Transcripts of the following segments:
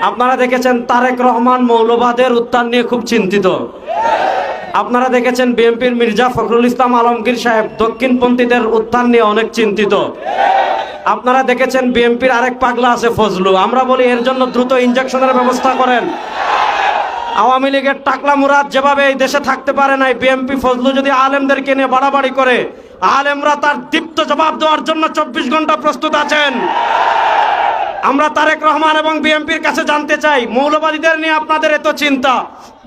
আপনারা দেখেছেন তারেক রহমান মৌলবাদের উত্থান নিয়ে খুব চিন্তিত। আপনারা দেখেছেন বিএনপির মির্জা ফখরুল ইসলাম আলমগীর সাহেব দক্ষিণপন্থীদের উত্থান নিয়ে অনেক চিন্তিত। আপনারা দেখেছেন বিএনপির আরেক পাগলা আছে ফজলু। আমরা বলি এর জন্য দ্রুত ইনজেকশনের ব্যবস্থা করেন। আওয়ামী লীগের টাকলা মুরাদ যেভাবে এই দেশে থাকতে পারে নাই, বিএনপি ফজলু যদি আলেমদেরকে নিয়ে বাড়াবাড়ি করে, আলেমরা তার দীপ্ত জবাব দেওয়ার জন্য 24 ঘন্টা প্রস্তুত আছেন। আমরা তারেক রহমান এবং বিএনপির কাছে জানতে চাই, মৌলবাদীদের নিয়ে আপনাদের এত চিন্তা,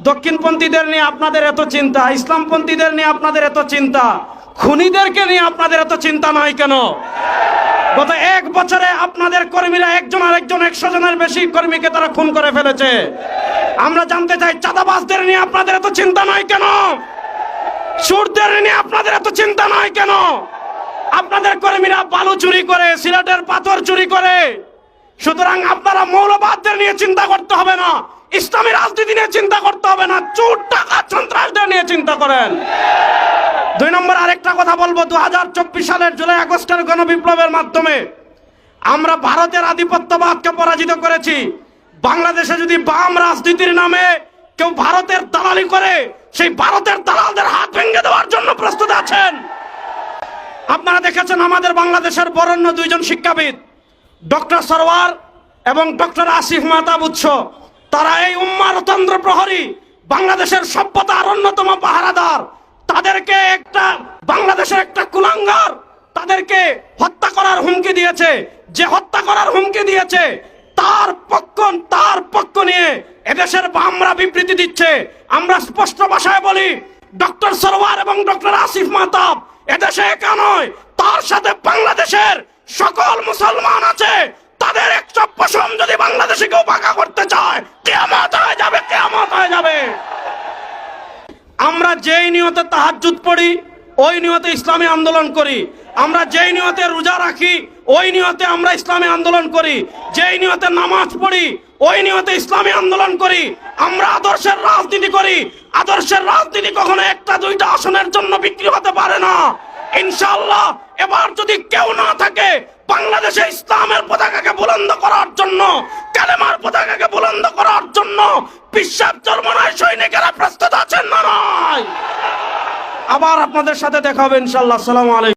দক্ষিণপন্থীদের নিয়ে আপনাদের এত চিন্তা, ইসলামপন্থীদের নিয়ে আপনাদের এত চিন্তা, খুনিদেরকে নিয়ে আপনাদের এত চিন্তা নয় কেন? গত 1 বছরে আপনাদের কর্মীরা একজন আরেকজন 100 জনের বেশি কর্মীকে তারা খুন করে ফেলেছে। আমরা জানতে চাই, চাঁদাবাজদের নিয়ে আপনাদের এত চিন্তা নয় কেন? সুরদের নিয়ে আপনাদের এত চিন্তা নয় কেন? আপনাদের কর্মীরা বালু চুরি করে, সিলেটের পাথর চুরি করে। সুতরাং আপনারা মৌলবাদদের নিয়ে চিন্তা করতে হবে না, ইসলামী রাজনীতি নিয়ে চিন্তা করতে হবে না, চোর টাকা সন্ত্রাসদের নিয়ে চিন্তা করেন। 2 নম্বর আরেকটা কথা বলবো, 2024 সালের জুলাই আগস্টের গণবিপ্লবের মাধ্যমে আমরা ভারতের আধিপত্যবাদকে পরাজিত করেছি। বাংলাদেশে যদি বাম রাজনীতির নামে কেউ ভারতের দালালি করে, সেই ভারতের দালালদের হাত ভেঙে দেওয়ার জন্য প্রস্তুত আছেন। আপনারা দেখেছেন আমাদের বাংলাদেশের বরেণ্য 2 জন শিক্ষাবিদ, ডক্টর সরওয়ার এবং ডক্টর আসিফ মাহতাব উৎস, তারা এই উম্মারতন্ত্র প্রহরী, বাংলাদেশের সভ্যতার অন্যতম পাহারাদার। তাদেরকে বাংলাদেশের একটা কুলাঙ্গার তাদেরকে হত্যা করার হুমকি দিয়েছে। যে হত্যা করার হুমকি দিয়েছে তার পক্ষ নিয়ে এদেশের বামরা বিবৃতি দিচ্ছে। আমরা স্পষ্ট ভাষায় বলি, ডক্টর সরওয়ার এবং ডক্টর আসিফ মাহতাব এদেশে একা নয়, তার সাথে বাংলাদেশের সকল মুসলমান আছে। তাদের 100 পশম যদি বাংলাদেশে কেউ বাঁকা করতে চায়, কিয়ামত হয়ে যাবে, কিয়ামত হয়ে যাবে। আমরা যেই নিয়তে তাহাজ্জুদ পড়ি, ওই নিয়তে ইসলামী আন্দোলন করি। আমরা যেই নিয়তে রোজা রাখি, ওই নিয়তে আমরা ইসলামী আন্দোলন করি। যেই নিয়তে নামাজ পড়ি, ওই নিয়তে ইসলামী আন্দোলন করি। আমরা আদর্শের রাজনীতি করি। আদর্শের রাজনীতি কখনো 1-2টা আসনের জন্য বিক্রি হতে পারে না। ইনশাআল্লাহ এবার যদি কেউ না থাকে বাংলাদেশে ইসলামের পতাকাকে বুলন্দ করার জন্য, কালেমার পতাকাকে বুলন্দ করার জন্য বিশ্বের চরমনায় সৈনিকেরা প্রস্তুত আছেন না নয়? আবার আপনাদের সাথে দেখা হবে ইনশাআল্লাহ। আসসালামু আলাইকুম।